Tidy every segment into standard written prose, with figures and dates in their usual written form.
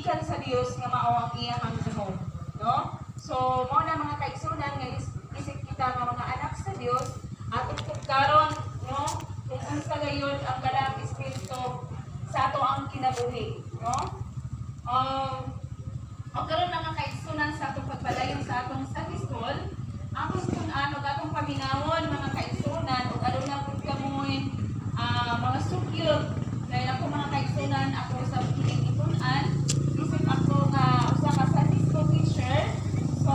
gikan sa Dios nga mao ang iyang gihom, no? So mo na mga kaigsunan nga isip kita nga mga anak sa Dios atong karon, no? Kung unsa gayon ang kalang espiritu sa ato ang kinabuhi, no? O karon na mga kaigsunan sa atong pagpadayon sa atong Sunday school, ang sunan ug atong paminawon mga kaigsunan ug aduna na pud kamoy mga sugyot dahil ako mga kaigsunan ako sa pinitunan isip ako nga usa ka Sunday school teacher. So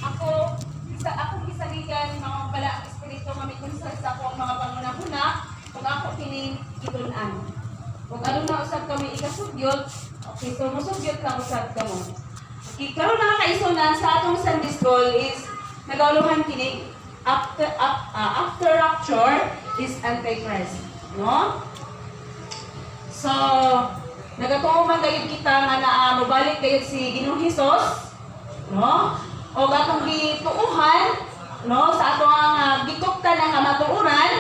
ako gisaligan mga bala ang espiritu nga mikonsal sa akong mga pangunahuna kung ako kini gitunan. Kung aduna usab kami ikasugyot, okay, so musugyot lang usab kamo. Okay, karon mga kaigsunan sa atong Sunday school is nagawluhan kini after rapture is Antichrist, no? So, nagatuo man gayud kita nga mobalik gayud si Ginoong Hesus, no? O atong gituuhan, no, sa atong gikuptan nga kamatuoran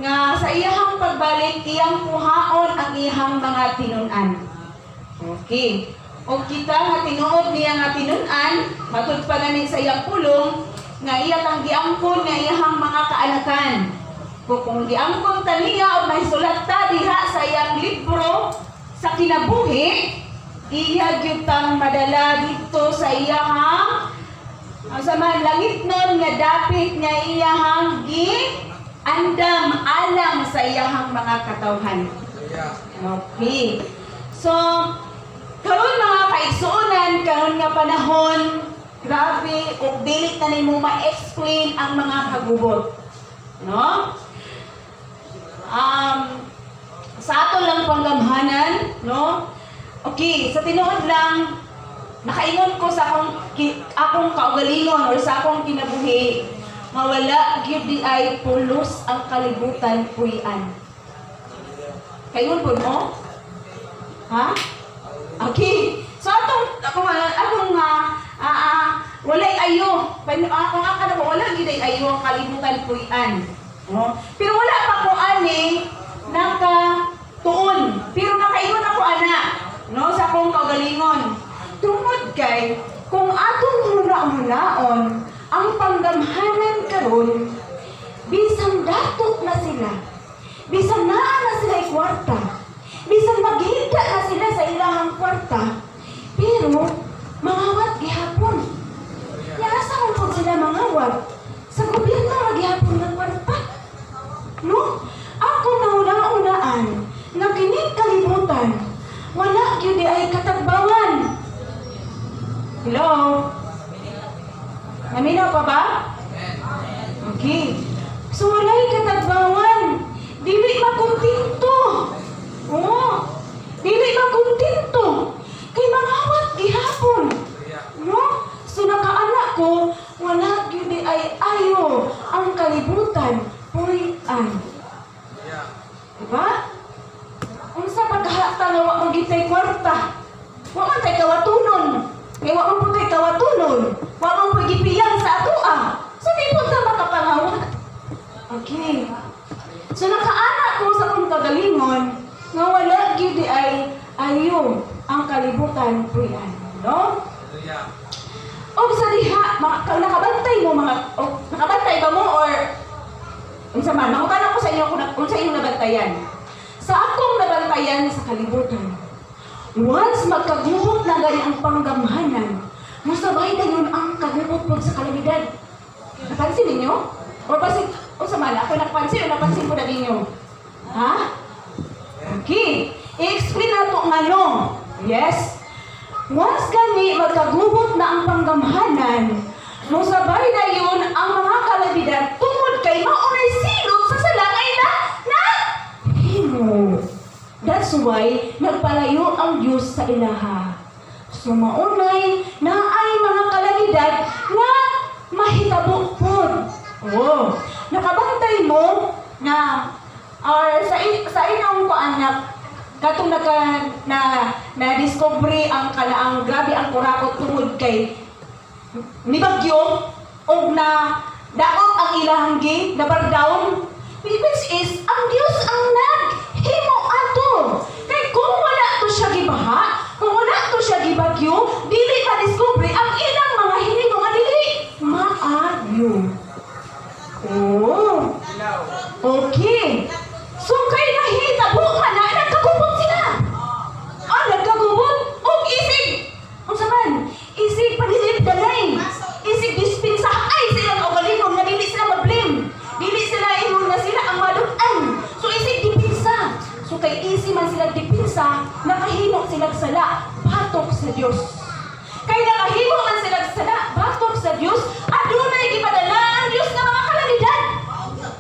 nga sa iyang pagbalik iyang puhaon ang iyang mga tinun-an. Okay. O kita nga tinuod niya nga tinun-an, matud pa gani sa iyang pulong nga iya kang giangkon nga iyang mga kaanakan. Kung giangkon ta niya o may sulat ta diha sa iyang libro sa kinabuhi, iya gyud tang madala dito sa iyang sa man langit nun nga dapit nga iyang andam alang sa iyang mga katawhan. Okay. So, karon mga kaigsuonan, karon nga panahon, grabe, ug dili na nimo ma-explain ang mga kagubot. No? Sa ato lang panggamhanan, no? Okay, sa tinuod lang, nakaingon ko sa akong kaugalingon or sa akong kinabuhi, mawala gyud di ay pulos ang kalibutan puy-an. Kayon po mo? Ha? Okay. So akong walay ayo. Kung aka na wala gyud ay ayo ang kalibutan puy-an. No? Pero wala pa ko ani nakatuon. Pero nakaingon ako ana, no, sa akong kaugalingon. Tungod kay kung atong huna-hunaon ang panggamhanan karon, bisan dato na sila, bisan naa na sila kwarta, bisan maghita na sila sa ilahang kwarta, pero mangawat gihapon. Asa man po sila mangawat? Sa gobyerno maghihapon ng kwarta. No? Ako nauna-unaan nga kining kalibutan, wala gyud ay katagbawan. Hello? Naminaw pa ba? Okay. So walay katagbawan. Dili makontento. Oo. Dili makontento. Kay mangawat gihapon. No? So nakaanak ko, wala gyud ay ayo ang kalibutan puy-an. Diba? Unsa pagkahata nga wa mo gitay kwarta? Wa man tay kawatunon. Kay wa man pud tay kawatunon. Wa man pud gipiyang sa atoa. So di pud ta makapangawat. Okay. So nakaanak ko sa kong kagalingon nga wala gyud ay ayo ang kalibutan puy-an, no? O sa diha, nakabantay mo nakabantay ba mo or unsa man? Mangutan ako sa inyo kung sa inyong nabantayan. Sa akong nabantayan sa kalibutan, once magkagubot na gani ang panggamhanan, masabay na yun ang kagubot po sa kalamidad. Napansin ninyo? O basig, unsa man? Ako napansin o napansin ko na ninyo? Ha? Okay. I-explain na ito nga no. Yes? Once gani magkagubot na ang panggamhanan, masabay na yun ang mga kalamidad tungod kay maunay silot sa salangay na himo. That's why nagpalayo ang Diyos sa ilaha. So maunay na ay mga kalamidad na mahitabo po. Oh, nakabantay mo na sa inyong anak katong na-discovery ang kalaang grabe ang kurakot tungod kay ni bagyo o na daot ang ilahang na bardown, which is ang Dios ang naghimo ato. Kay kung wala to siya kay easy man sila depensa, nakahimo sila sala, batok sa Dios. Kay nakahimo man sila sala, batok sa Dios, adunay gipadala ang Dios nga mga kalamidad.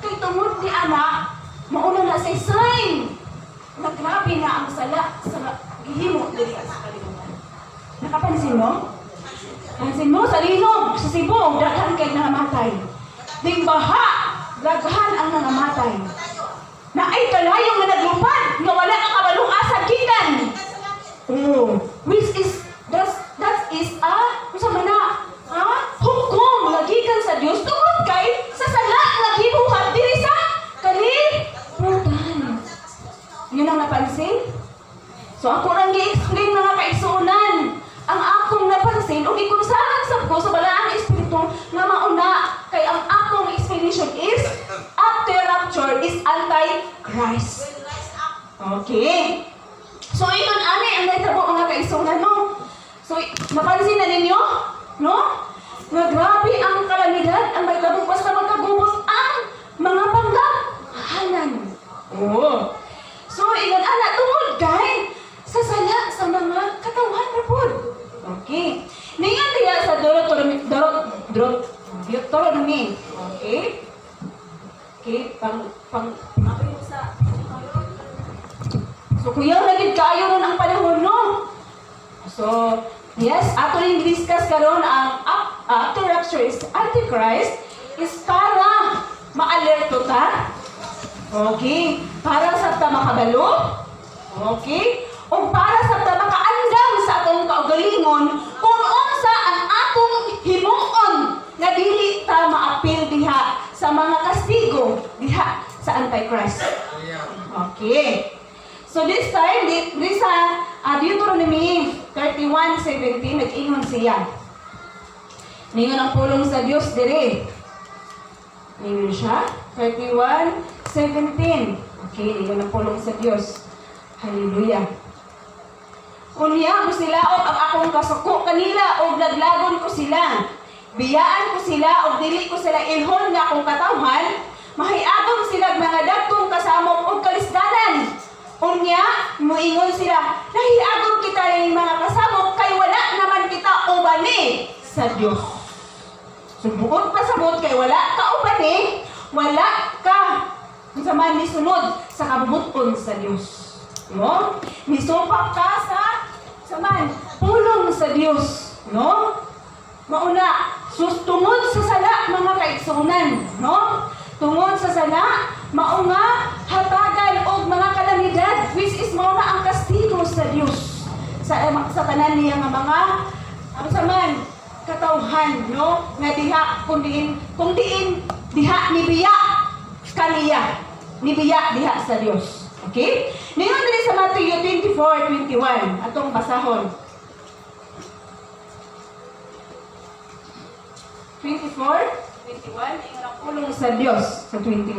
Kay tungod ni anak, mauna na say sign. Grabe nga ang sala sa gihimo diri sa kalibutan. Nakapansin mo? Pansin mo sa linog, sa Cebu, daghan kay nangamatay. Ding baha, daghan ang nangamatay. Na ay kalayong nga naglupad, nga wala ang kabalong asad gikan. Which is, that is sama na, hukom, nagikan sa Diyos, tungod kay, sa sala, naghibuhat, diri sa kalibutan. Yun ang napansin? So ako lang i-explain mga kaigsuunan. Ang akong napansin, o ikunsahan sa ko sa balaang espiritu, na mauna, kay ang akong explanation is, after rapture is anti-Christ. Okay. So, yun, ani, ang naitabo mga kaisunan, no? So, napansin na ninyo? No? Na grabe ang kalamidad, ang may tabong basta magkagubos ang mga panggahanan. Oo. So, ilan, ana, tungod kay, sa sala sa mga katawan na po. Okay. Ningan diya sa Deuteronomy. Okay? Okay, ano yung sa... So, kuya, naging kayo ron ang panahon, no? So, yes, ato rin discuss karon ang after rapture is Antichrist is para ma-alerto ta. Okay? Para sa ta makabalo. Okay? O para sa ta makaandam sa atong kaugalingon kung unsa ang atong himuon nga dili ta maapil diha sa mga kastigo diha sa Antichrist. Okay. So this time, this Deuteronomy 31:17, nag-ingon siya. Ningon ang pulong sa Dios diri. Ningon siya, 31:17. Okay, ningon ang pulong sa Dios. Hallelujah. Unya ko sila og ang akong kasuko kanila og naglagon ko sila. Biyaan ko sila og dili ko sila ilhon nga akong katawhan. Mahiagom sila mga dagkong kasamok og kalisdanan. Unya, muingon sila, nahiagom kita ng mga kasamok kay wala naman kita ubani sa Dios. Subuot pa sabot kay wala ka ubani, wala ka sa man nisunod sa kabubuton sa Dios. No? Misupak ka sa man, pulong sa Dios. No? Mauna, tungod sa sala, mga kaigsunan. No? Tungod sa sala, maunga, hatagan o mga kalamidad, which is mauna ang kastigo sa Dios. Sa tanan niya nga mga, ang saman, katawhan, no? Nga diha, kung diin, diha, nibiya, kaniya. Nibiya, diha sa Dios. Okay? Ningon din sa Matthew 24:21. Atong basahon. 24:21. Ingon ang pulong sa Dios sa 21.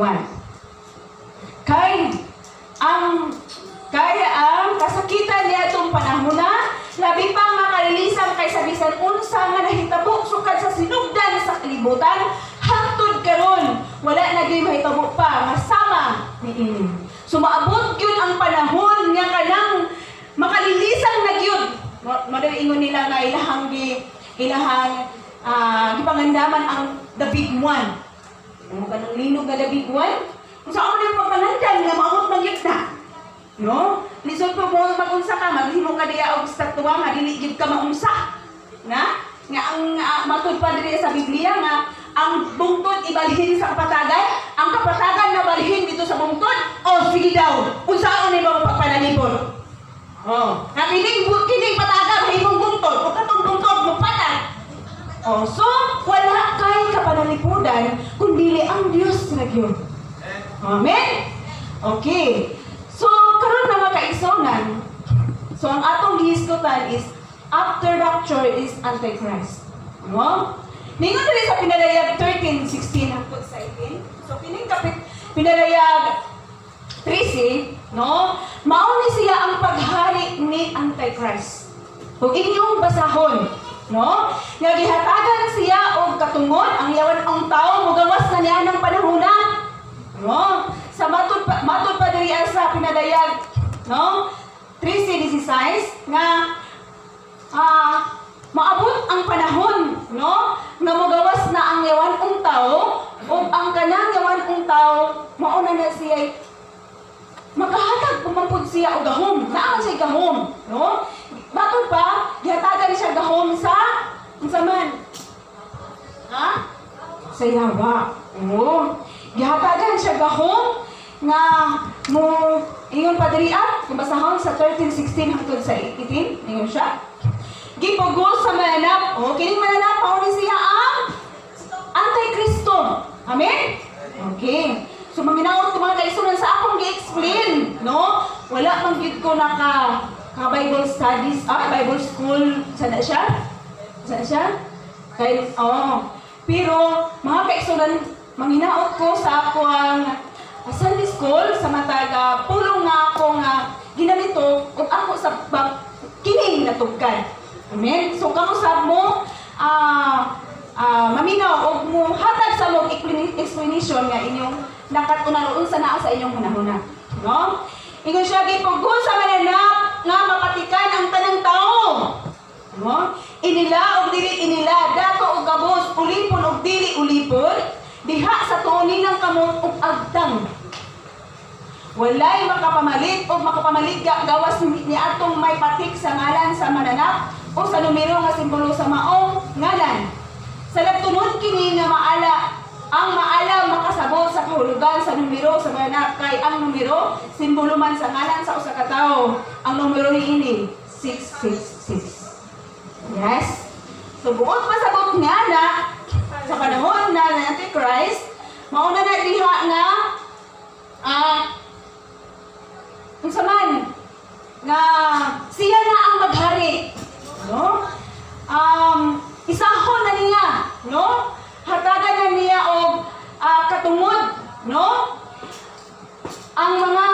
Kaya ang kasakitan niya itong panahon na, labi pang makalilisan kay sa bisan unsa nga nahitabo sukad sa sinugdan sa kalibutan, hangtod karon wala na gyud mahitabo pa masama niini. So maabot gyud ang panahon nga kanang makalilisan na gyud. Madali ingon nila nga ilahang gipangandaman ang the big one. Ano kanang linog nga the big one? Kung saan mo yung pagpanandan nga maabot na gyud na. No? Lisod po mo magunsa ka, maghimo ka diya og statwa nga dili gyud ka maunsa. Na? Nga ang matud pa diri sa Biblia nga ang bungtod ibalhin sa kapatagan, ang kapatagan na balhin dito sa bungtod, sige daw, unsaon ni mga pagpanalipon? Kining patagan, mahimong bungtod, o katong bungtod, magpatag. So, wala kay kapanalipudan, kundi ang Diyos na gyud. Amen? Okay. So, karon na mga kaigsonan, so ang atong gihisgotan is, after rapture is Antichrist. No? Ningon dali sa Pinalayag 13:16 hangtod sa 18. So kining Pinalayag 13, no? Mao ni siya ang paghari ni Antichrist. Kung inyong basahon, no? Nga gihatagan siya og katungod ang yawan ang tao mugawas na niya ng panahon na. No? Sa matud pa diri sa Pinalayag no? 13:16 nga maabot ang panahon, no? Nga mogawas na ang yawan tao o ang kanang yawan tao mauna na siya makahatag pumampod siya og gahom. Naaman siya gahom, no? Bato pa gihatagan siya gahom sa unsa man? Ha? Sa yawa. Oo. Gihatagan siya gahom nga mo ingon pa diri kung basahon sa 13:16 hangtod sa 18, ingon siya. Gipugos sa mananap. O, kining mananap, paunin siya ang Antikristo. Amen? Okay. So, maminaot ko mga kaisunan sa akong gi-explain, no? Wala mang gid ko Bible studies, Bible school, sana siya? Sana siya? Pero, mga kaisunan, manginaot ko sa akong Sunday school, sa matag, pulong nga akong ginamito, kung ako sa kining natugkan. Amen? So, kamusap mo, maminaw, o mo hatag sa mong explanation nga inyong nakatunaroon sa naa sa inyong hunahuna. No? Ingon siya, gipugol sa mananap nga mapatikan ang tanang tao. No? Inila o dili inila, dato o gabos, ulipon o dili ulipon, diha sa tuunin ng kamot o agtang. Walay makapamalit o makapamaligya gawas ni atong may patik sa ngalan sa mananap o sa numero nga simbolo sa maong ngalan. Sa nagtunod kini nga ang maala makasabot sa kahulugan sa numero sa mananap kay ang numero simbolo man sa ngalan sa usa ka tawo. Ang numero niini 666. Yes. So buot pasabot nga na sa panahon na Antichrist, mauna na diha nga unsa man nga siya na ang maghari, no? Isahon na niya, no? Hatagan na niya og katungod, no? Ang mga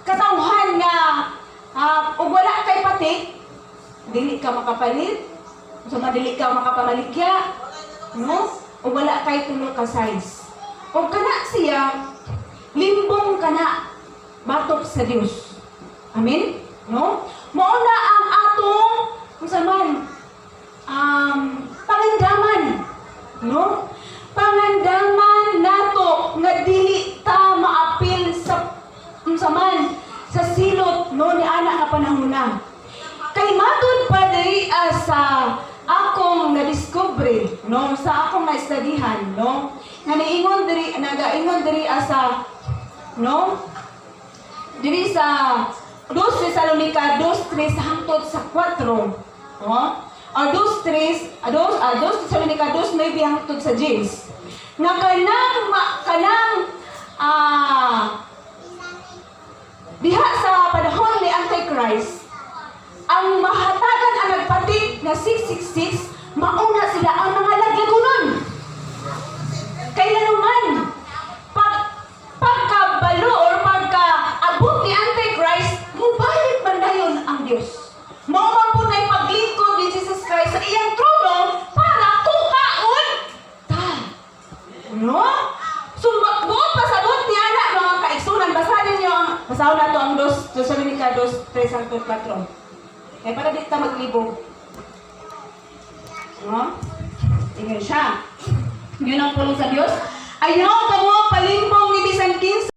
katawhan nga ug wala kay patik, dili ka makapalit, so madili ka makapamaligya, no? Ug wala kay tulo ka size. Ug kana siya limbong kana batok sa Dios. Amen? No? Mauna ang atong unsa man pangandaman, no? Pangandaman nato nga dili ta maapil sa unsa man sa silot no ni ana nga panahona. Kay matud pa diri sa akong na-discover, no, sa akong na-studyhan, no, nga niingon diri nagaingon diri sa no diri sa 2 Tesalonica 2:3 hangtod sa 4, no? O 2:3 Tesalonica 2:9 hangtod sa 10. Nga kanang diha sa panahon ni Antichrist, ang mahatagan ang nagpatik na 666, mauna sila ang mga laglagunon. Kaya naman, pagkabalo or pagkaabot ni Antichrist, mubalik man dayon ang Diyos. Maumang po na'y paglingkod ni Jesus Christ sa iyang trono para tukaon ta. No? So, buot pasabot niya na mga kaigsunan. Basahin niyo basahin na ito ang 2 Tesalonica 2:3 hangtod 4. Kaya para di ta maglibog. No? Tingnan siya. Yun ang pulong sa Diyos. Ayaw ka mo palimbong ni bisan 15